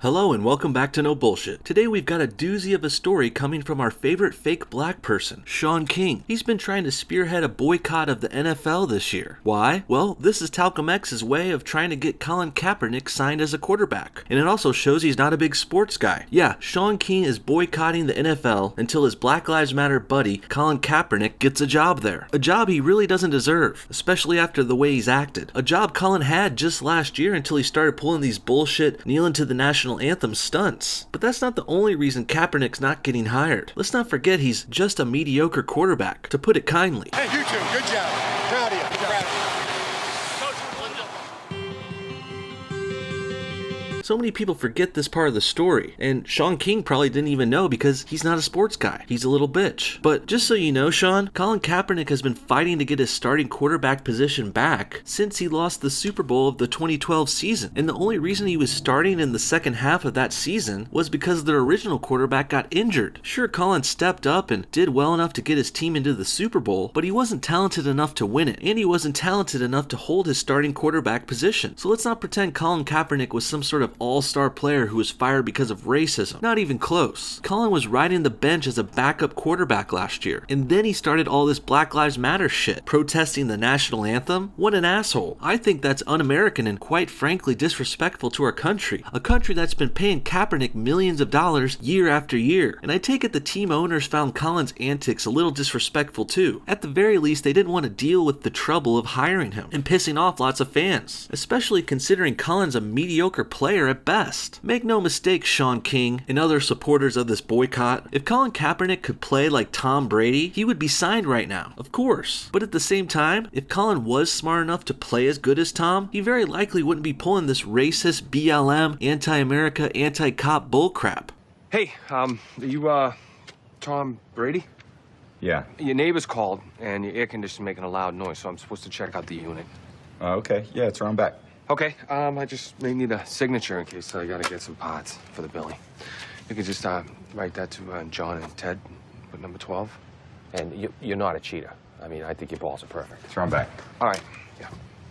Hello and welcome back to No Bullshit. Today we've got a doozy of a story coming from our favorite fake black person, Shaun King. He's been trying to spearhead a boycott of the NFL this year. Why? Well, this is Talcum X's way of trying to get Colin Kaepernick signed as a quarterback. And it also shows he's not a big sports guy. Yeah, Shaun King is boycotting the NFL until his Black Lives Matter buddy, Colin Kaepernick, gets a job there. A job he really doesn't deserve, especially after the way he's acted. A job Colin had just last year until he started pulling these bullshit kneeling to the national anthem stunts. But that's not the only reason Kaepernick's not getting hired. Let's not forget he's just a mediocre quarterback, to put it kindly. Hey, you two, good job. Proud of you. Proud of you. So many people forget this part of the story, and Shaun King probably didn't even know because he's not a sports guy. He's a little bitch. But just so you know, Shaun, Colin Kaepernick has been fighting to get his starting quarterback position back since he lost the Super Bowl of the 2012 season. And the only reason he was starting in the second half of that season was because their original quarterback got injured. Sure, Colin stepped up and did well enough to get his team into the Super Bowl, but he wasn't talented enough to win it, and he wasn't talented enough to hold his starting quarterback position. So let's not pretend Colin Kaepernick was some sort of all-star player who was fired because of racism. Not even close. Colin was riding the bench as a backup quarterback last year, and then he started all this Black Lives Matter shit, protesting the national anthem. What an asshole. I think that's un-American and quite frankly disrespectful to our country, a country that's been paying Kaepernick millions of dollars year after year. And I take it the team owners found Colin's antics a little disrespectful too. At the very least, they didn't want to deal with the trouble of hiring him and pissing off lots of fans, especially considering Colin's a mediocre player at best. Make no mistake, Shaun King and other supporters of this boycott, if Colin Kaepernick could play like Tom Brady, he would be signed right now, of course. But at the same time, if Colin was smart enough to play as good as Tom, he very likely wouldn't be pulling this racist BLM, anti-America, anti-cop bullcrap. Hey, are you, Tom Brady? Yeah. Your neighbor's called, and your air conditioner's making a loud noise, so I'm supposed to check out the unit. Okay. Yeah, it's around back. Okay, I just may need a signature in case I gotta get some parts for the building. You could just, write that to, John and Ted, with number 12. And you're not a cheater. I mean, I think your balls are perfect. It's around back. All right, yeah.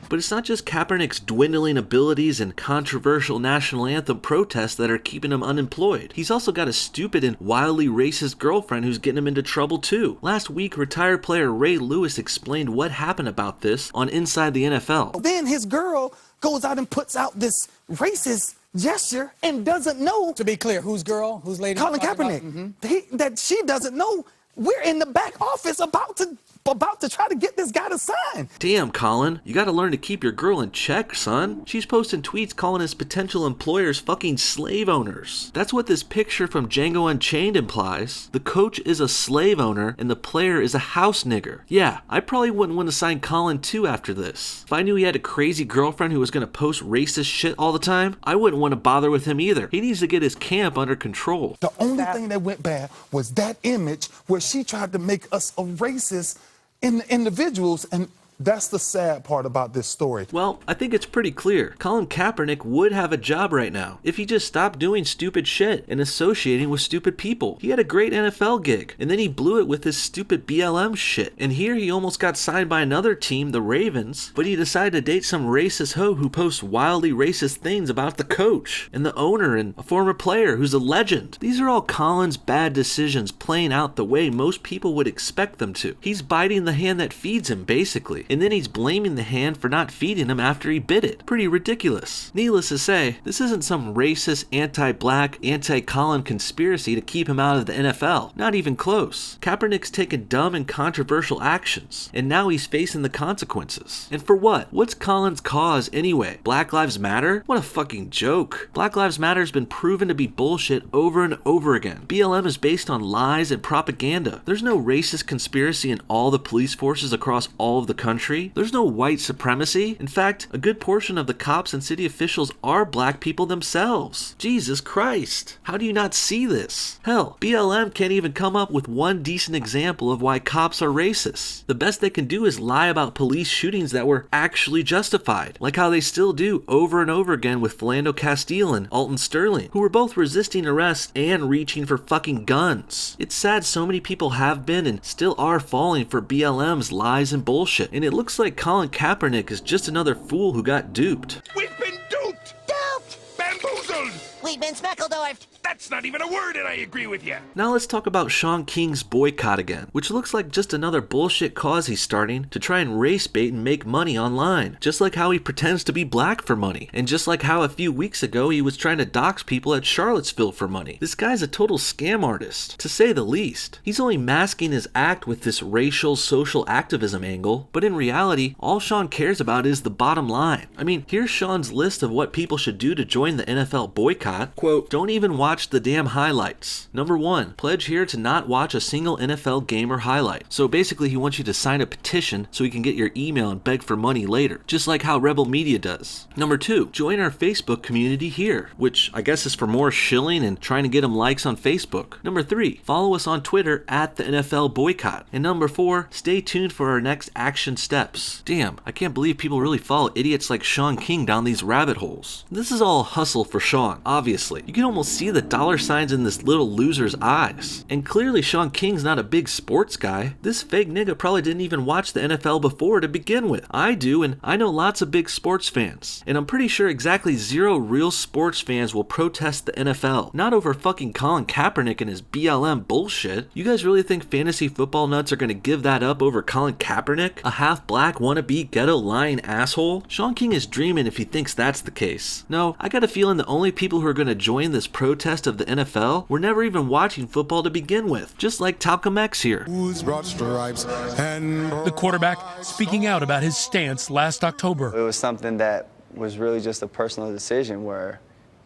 But it's not just Kaepernick's dwindling abilities and controversial national anthem protests that are keeping him unemployed. He's also got a stupid and wildly racist girlfriend who's getting him into trouble too. Last week, retired player Ray Lewis explained what happened about this on Inside the NFL. Then his girl goes out and puts out this racist gesture and doesn't know. To be clear, whose girl? Whose lady? Colin Kaepernick. That she doesn't know. We're in the back office about to try to get this guy to sign. Damn, Colin, you gotta learn to keep your girl in check, son. She's posting tweets calling his potential employers fucking slave owners. That's what this picture from Django Unchained implies. The coach is a slave owner and the player is a house nigger. Yeah, I probably wouldn't want to sign Colin too after this. If I knew he had a crazy girlfriend who was gonna post racist shit all the time, I wouldn't want to bother with him either. He needs to get his camp under control. The only thing that went bad was that image where she tried to make us a racist in the individuals, and that's the sad part about this story. Well, I think it's pretty clear. Colin Kaepernick would have a job right now if he just stopped doing stupid shit and associating with stupid people. He had a great NFL gig, and then he blew it with his stupid BLM shit. And here he almost got signed by another team, the Ravens, but he decided to date some racist hoe who posts wildly racist things about the coach and the owner and a former player who's a legend. These are all Colin's bad decisions playing out the way most people would expect them to. He's biting the hand that feeds him, basically. And then he's blaming the hand for not feeding him after he bit it. Pretty ridiculous. Needless to say, this isn't some racist, anti-black, anti-Colin conspiracy to keep him out of the NFL. Not even close. Kaepernick's taken dumb and controversial actions, and now he's facing the consequences. And for what? What's Colin's cause anyway? Black Lives Matter? What a fucking joke. Black Lives Matter has been proven to be bullshit over and over again. BLM is based on lies and propaganda. There's no racist conspiracy in all the police forces across all of the country. There's no white supremacy. In fact, a good portion of the cops and city officials are black people themselves. Jesus Christ. How do you not see this? Hell, BLM can't even come up with one decent example of why cops are racist. The best they can do is lie about police shootings that were actually justified, like how they still do over and over again with Philando Castile and Alton Sterling, who were both resisting arrest and reaching for fucking guns. It's sad so many people have been and still are falling for BLM's lies and bullshit, and it looks like Colin Kaepernick is just another fool who got duped. We've been duped! Duped! Bamboozled! we've been Speckledorfed. That's not even a word, and I agree with you. Now let's talk about Shaun King's boycott again, which looks like just another bullshit cause he's starting to try and race bait and make money online. Just like how he pretends to be black for money, and just like how a few weeks ago he was trying to dox people at Charlottesville for money. This guy's a total scam artist, to say the least. He's only masking his act with this racial social activism angle, but in reality, all Shaun cares about is the bottom line. I mean, here's Shaun's list of what people should do to join the NFL boycott. Quote, don't even watch the damn highlights. Number 1, pledge here to not watch a single NFL game or highlight. So basically he wants you to sign a petition so he can get your email and beg for money later, just like how Rebel Media does. Number 2, join our Facebook community here, which I guess is for more shilling and trying to get him likes on Facebook. Number 3, follow us on Twitter at the NFL boycott. And number 4, stay tuned for our next action steps. Damn, I can't believe people really follow idiots like Shaun King down these rabbit holes. This is all a hustle for Shaun, obviously. You can almost see the dollar signs in this little loser's eyes. And clearly Shaun King's not a big sports guy. This fake nigga probably didn't even watch the NFL before to begin with. I do, and I know lots of big sports fans. And I'm pretty sure exactly 0 real sports fans will protest the NFL. Not over fucking Colin Kaepernick and his BLM bullshit. You guys really think fantasy football nuts are gonna give that up over Colin Kaepernick? A half-black wannabe ghetto lying asshole? Shaun King is dreaming if he thinks that's the case. No, I got a feeling the only people who are gonna join this protest of the NFL were never even watching football to begin with. Just like Talcum X here. The quarterback speaking out about his stance last October. It was something that was really just a personal decision where,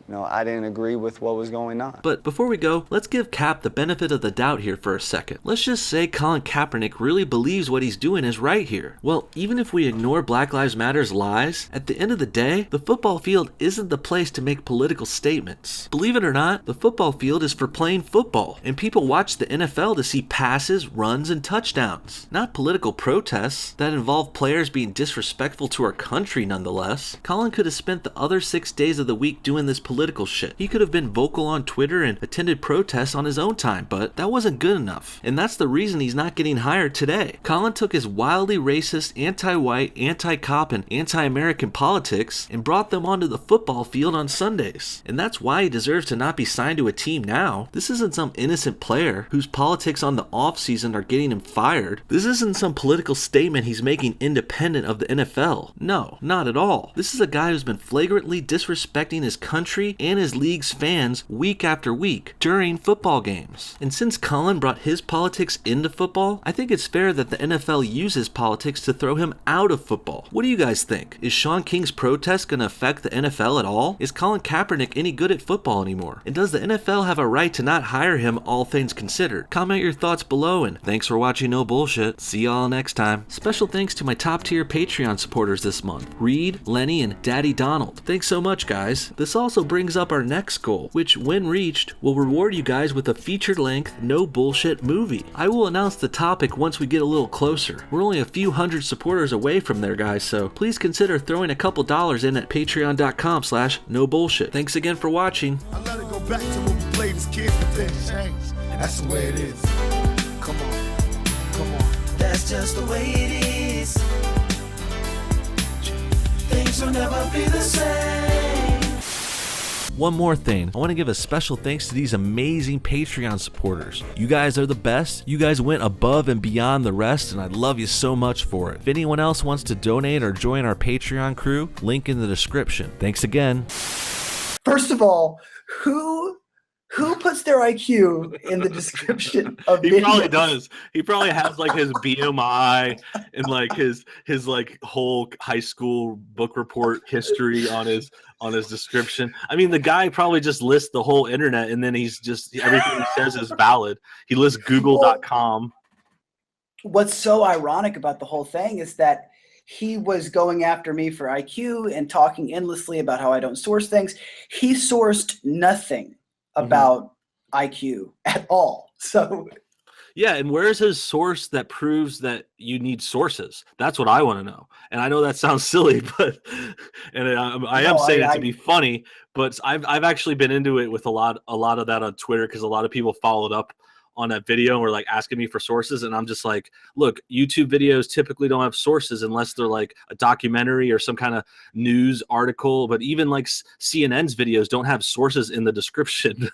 you know, I didn't agree with what was going on. But before we go, let's give Cap the benefit of the doubt here for a second. Let's just say Colin Kaepernick really believes what he's doing is right here. Well, even if we ignore Black Lives Matter's lies, at the end of the day, the football field isn't the place to make political statements. Believe it or not, the football field is for playing football, and people watch the NFL to see passes, runs, and touchdowns, not political protests that involve players being disrespectful to our country nonetheless. Colin could have spent the other 6 days of the week doing this political shit. He could have been vocal on Twitter and attended protests on his own time, but that wasn't good enough. And that's the reason he's not getting hired today. Colin took his wildly racist, anti-white, anti-cop, and anti-American politics and brought them onto the football field on Sundays. And that's why he deserves to not be signed to a team now. This isn't some innocent player whose politics on the offseason are getting him fired. This isn't some political statement he's making independent of the NFL. No, not at all. This is a guy who's been flagrantly disrespecting his country and his league's fans week after week during football games. And since Colin brought his politics into football, I think it's fair that the NFL uses politics to throw him out of football. What do you guys think? Is Shaun King's protest going to affect the NFL at all? Is Colin Kaepernick any good at football anymore? And does the NFL have a right to not hire him, all things considered? Comment your thoughts below, and thanks for watching No Bullshit. See y'all next time. Special thanks to my top tier Patreon supporters this month, Reed, Lenny, and Daddy Donald. Thanks so much, guys. This also brings up our next goal, which when reached will reward you guys with a feature-length no bullshit movie. I will announce the topic once we get a little closer. We're only a few hundred supporters away from there, guys, so please consider throwing a couple dollars in at patreon.com/nobullshit. Thanks again for watching. I let it go back to when we played as kids, but things changed. That's the way it is. Come on. That's just the way it is. Things will never be the same. One more thing, I want to give a special thanks to these amazing Patreon supporters. You guys are the best. You guys went above and beyond the rest, and I love you so much for it. If anyone else wants to donate or join our Patreon crew, link in the description. Thanks again. First of all, who puts their IQ in the description of He videos? probably does. He probably has like his BMI and like his like whole high school book report history on his description. I mean, the guy probably just lists the whole internet, and then he's just everything he says is valid. He lists google.com. What's so ironic about the whole thing is that he was going after me for IQ and talking endlessly about how I don't source things. He sourced nothing about IQ at all. So Yeah, and where's his source that proves that you need sources? That's what I want to know. And I know that sounds silly, but I am saying it to be funny. But I've actually been into it with a lot of that on Twitter because a lot of people followed up on a video and were like asking me for sources, and I'm just like, look, YouTube videos typically don't have sources unless they're like a documentary or some kind of news article, but even like CNN's videos don't have sources in the description.